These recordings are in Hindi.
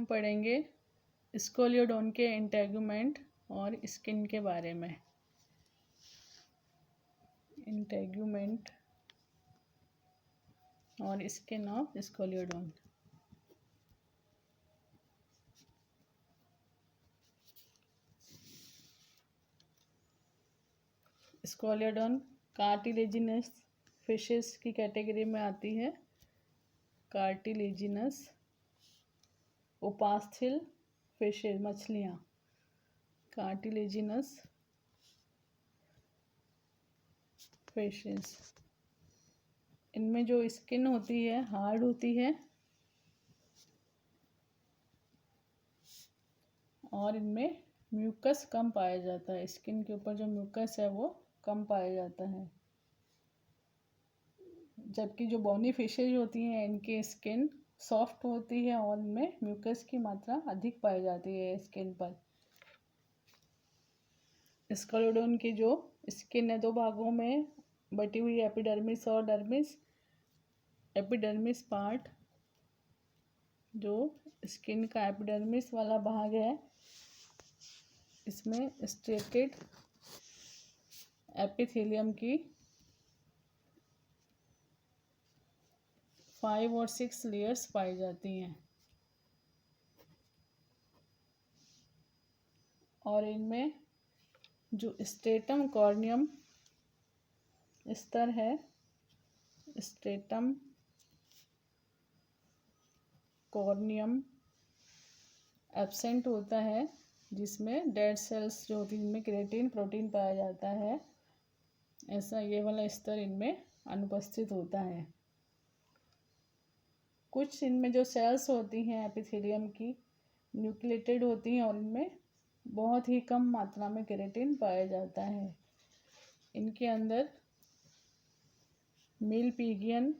हम पढ़ेंगे स्कोलियोडोन के इंटेगुमेंट और स्किन के बारे में। इंटेगुमेंट और स्किन ऑफ स्कोलियोडोन। स्कोलियोडोन कार्टिलेजिनस फिशेस की कैटेगरी में आती है। कार्टिलेजिनस उपास्थल फिशेस मछलियाँ। कार्टिलेजिनस फिशेस, इनमें जो स्किन होती है हार्ड होती है और इनमें म्यूकस कम पाया जाता है। स्किन के ऊपर जो म्यूकस है वो कम पाया जाता है, जबकि जो बोनी फिशेज होती हैं इनकी स्किन सॉफ्ट होती है और इनमें म्यूकस की मात्रा अधिक पाई जाती है स्किन पर। स्कोलियोडोन की जो स्किन है दो भागों में बटी हुई, एपिडर्मिस और डर्मिस। एपिडर्मिस पार्ट, जो स्किन का एपिडर्मिस वाला भाग है, इसमें स्ट्रेटेड एपिथेलियम की 5 और 6 लेयर्स पाई जाती हैं और इनमें जो स्ट्रेटम कॉर्नियम स्तर है, स्ट्रेटम कॉर्नियम एब्सेंट होता है, जिसमें डेड सेल्स जो होती है जिनमें क्रिएटिन प्रोटीन पाया जाता है, ऐसा ये वाला स्तर इनमें अनुपस्थित होता है। कुछ इनमें जो सेल्स होती हैं एपिथेलियम की न्यूक्लिएटेड होती हैं और इनमें बहुत ही कम मात्रा में केराटिन पाया जाता है। इनके अंदर मेलपिगियन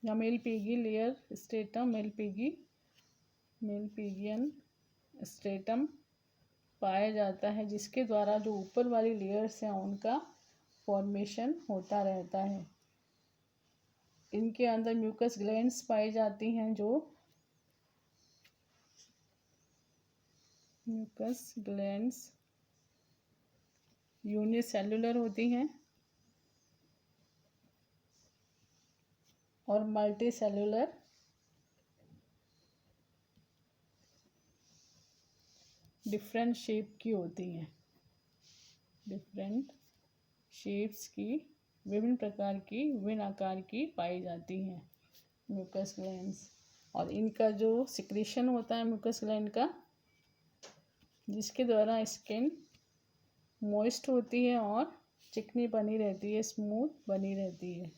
या Malpighi layer stratum, Malpighian stratum पाया जाता है, जिसके द्वारा जो ऊपर वाली लेयर्स हैं उनका फॉर्मेशन होता रहता है। इनके अंदर म्यूकस ग्लैंड्स पाई जाती हैं, जो म्यूकस ग्लैंड्स यूनिसेलुलर होती हैं और मल्टी सेलुलर डिफरेंट शेप की होती हैं। डिफरेंट शेप्स की, विभिन्न प्रकार की, विभिन्न आकार की पाई जाती हैं म्यूकस ग्लैंड्स। और इनका जो सिक्रीशन होता है म्यूकस ग्लैंड का, जिसके द्वारा स्किन मॉइस्ट होती है और चिकनी बनी रहती है, स्मूथ बनी रहती है,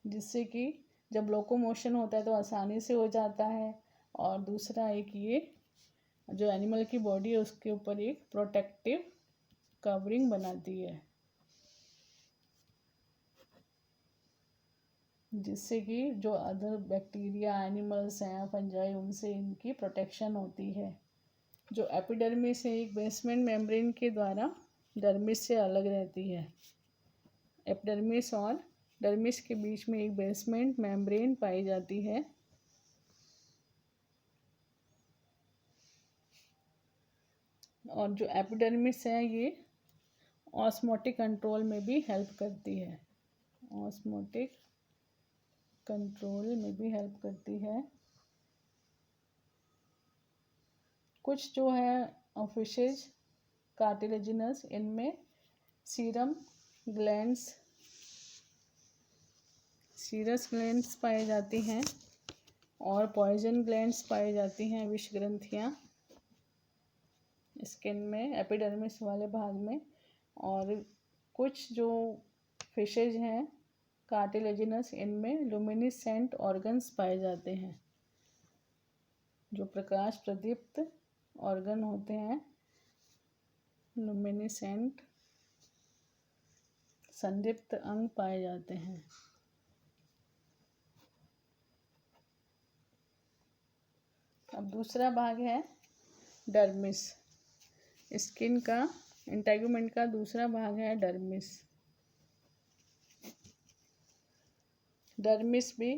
जिससे कि जब लोकोमोशन होता है तो आसानी से हो जाता है। और दूसरा एक ये जो एनिमल की बॉडी है उसके ऊपर एक प्रोटेक्टिव कवरिंग बनाती है, जिससे कि जो अदर बैक्टीरिया, एनिमल्स हैं, फंजाई, उनसे इनकी प्रोटेक्शन होती है। जो एपिडर्मिस है एक बेसमेंट मेम्ब्रेन के द्वारा डर्मिस से अलग रहती है। एपिडर्मिस और डर्मिस के बीच में एक बेसमेंट मेम्ब्रेन पाई जाती है। और जो एपिडर्मिस है ये ऑस्मोटिक कंट्रोल में भी हेल्प करती है। ऑस्मोटिक कंट्रोल में भी हेल्प करती है। कुछ जो है फिशेज कार्टिलेजिनस, इनमें सीरस ग्लैंड्स पाई जाती हैं और पॉइजन ग्लैंड्स पाई जाती हैं, विष ग्रंथियाँ स्किन में, एपिडर्मिस वाले भाग में। और कुछ जो फिशेज हैं कार्टिलेजिनस, इनमें लुमिनिसेंट ऑर्गन्स पाए जाते हैं, जो प्रकाश प्रदीप्त ऑर्गन होते हैं, लुमिनिसेंट संदीप्त अंग पाए जाते हैं। अब दूसरा भाग है डर्मिस। स्किन का इंटेगुमेंट का दूसरा भाग है डर्मिस। डर्मिस भी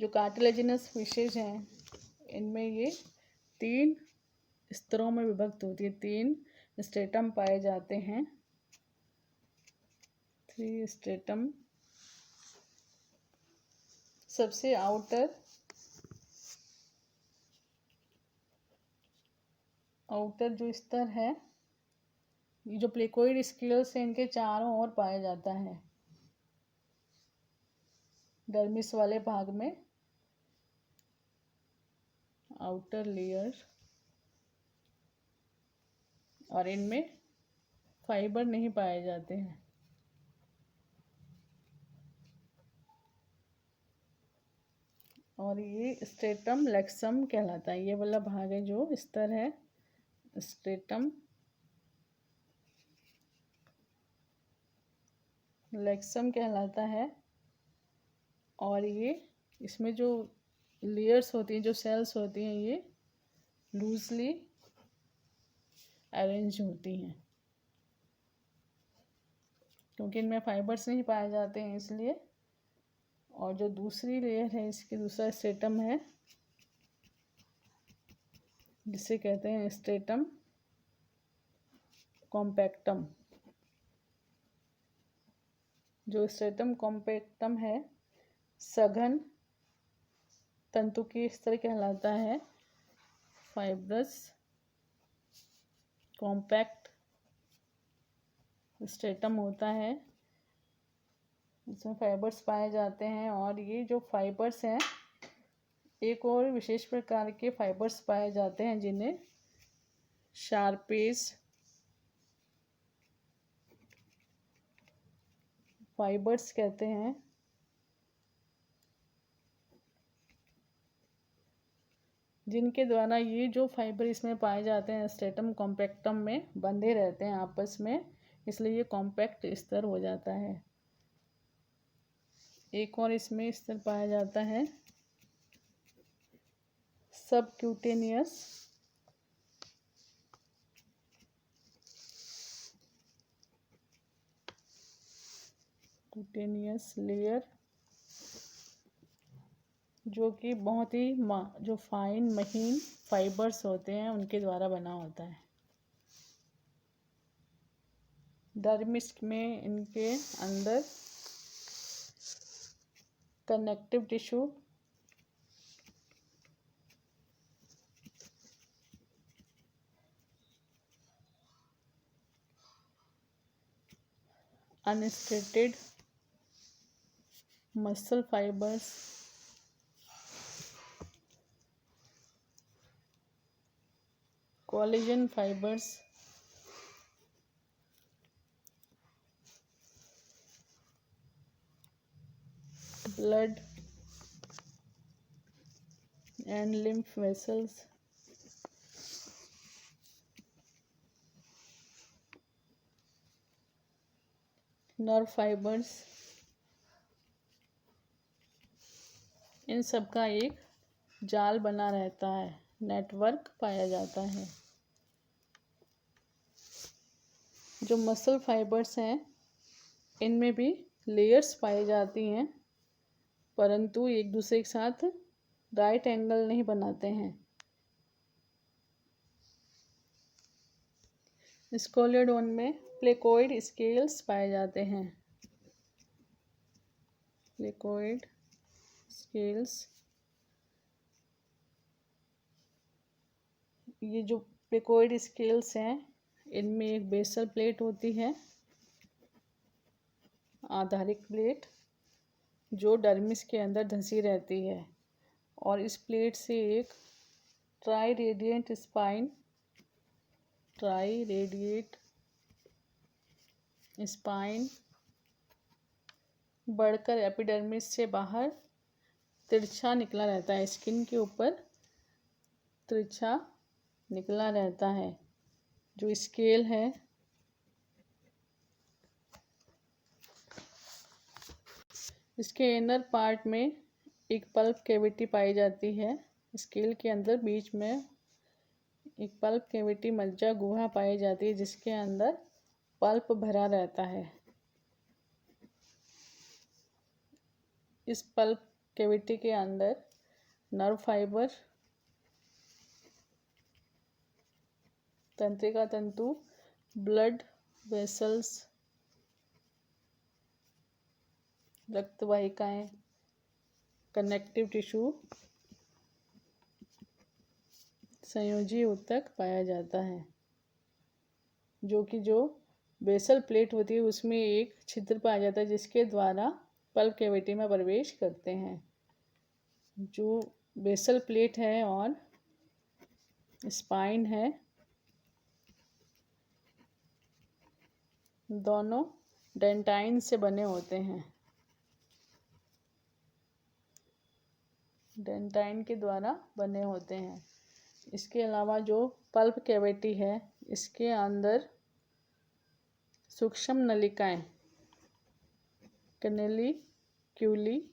जो कार्टिलेजिनस फिशेज हैं इनमें ये 3 स्तरों में विभक्त होती है, 3 स्ट्रेटम पाए जाते हैं, 3 स्ट्रेटम। सबसे आउटर जो स्तर है, ये जो प्लेकोइड स्केल्स है इनके चारों ओर पाया जाता है डर्मिस वाले भाग में, आउटर लेयर। और इनमें फाइबर नहीं पाए जाते हैं। और ये स्ट्रेटम लेक्सम कहलाता है, ये वाला भाग है जो स्तर है स्ट्रेटम लेक्सम कहलाता है। और ये इसमें जो लेयर्स होती हैं, जो सेल्स होती हैं, ये लूजली अरेंज होती हैं क्योंकि इनमें फाइबर्स नहीं पाए जाते हैं इसलिए। और जो दूसरी लेयर है इसकी, दूसरा स्ट्रेटम है जिसे कहते हैं स्ट्रेटम कॉम्पैक्टम। जो स्ट्रेटम कॉम्पैक्टम है सघन तंतु की स्तर कहलाता है, फाइब्रस कॉम्पैक्ट स्ट्रेटम होता है, इसमें फाइबर्स पाए जाते हैं। और ये जो फाइबर्स हैं, एक और विशेष प्रकार के फाइबर्स पाए जाते हैं जिन्हें शार्पेज फाइबर्स कहते हैं, जिनके द्वारा ये जो फाइबर इसमें पाए जाते हैं स्ट्रेटम कॉम्पैक्टम में बंधे रहते हैं आपस में, इसलिए ये कॉम्पैक्ट स्तर हो जाता है। एक और इसमें स्तर पाया जाता है सबक्यूटेनियस लेयर, जो कि बहुत ही जो फाइन महीन फाइबर्स होते हैं उनके द्वारा बना होता है। डर्मिस में इनके अंदर connective tissue unstriated muscle fibres, collagen fibres, blood and lymph vessels, nerve fibres, इन सब का एक जाल बना रहता है, नेटवर्क पाया जाता है। जो मसल फाइबर्स हैं इनमें भी लेयर्स पाई जाती हैं, परंतु एक दूसरे के साथ राइट एंगल नहीं बनाते हैं। स्कोलेडोन में प्लेकोइड स्केल्स पाए जाते हैं, प्लेकोइड स्केल्स। ये जो प्लेकोइड स्केल्स हैं इनमें एक बेसल प्लेट होती है, आधारिक प्लेट, जो डर्मिस के अंदर धंसी रहती है। और इस प्लेट से एक ट्राई रेडिएट स्पाइन बढ़कर एपिडर्मिस से बाहर तिरछा निकला रहता है, स्किन के ऊपर तिरछा निकला रहता है। जो स्केल है इसके इनर पार्ट में एक पल्प कैविटी पाई जाती है, स्केल के अंदर बीच में एक पल्प कैविटी मज्जा गुहा पाई जाती है जिसके अंदर पल्प भरा रहता है। इस पल्प कैविटी के अंदर नर्व फाइबर, तंत्रिका तंतु, ब्लड वेसल्स, रक्त वाहिकाएं, कनेक्टिव टिश्यू, संयोजी ऊतक पाया जाता है। जो बेसल प्लेट होती है उसमें एक छिद्र पाया जाता है जिसके द्वारा पल्प कैविटी में प्रवेश करते हैं। जो बेसल प्लेट है और स्पाइन है, दोनों डेंटाइन से बने होते हैं। डेंटाइन के द्वारा बने होते हैं। इसके अलावा जो पल्प कैविटी है इसके अंदर सूक्ष्म नलिकाएं कैनेलिक्यूली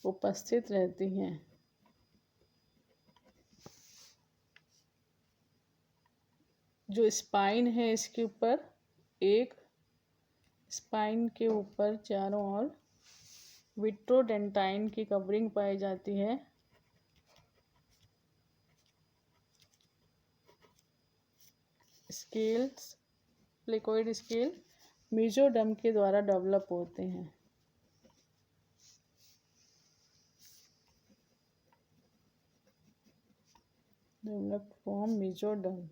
उपस्थित रहती हैं। जो स्पाइन है इसके ऊपर एक स्पाइन के ऊपर चारों ओर विट्रोडेंटाइन की कवरिंग पाई जाती है। स्केल्स प्लेकोइड स्केल मेसोडर्म के द्वारा डेवलप होते हैं। Developed from mesoderm.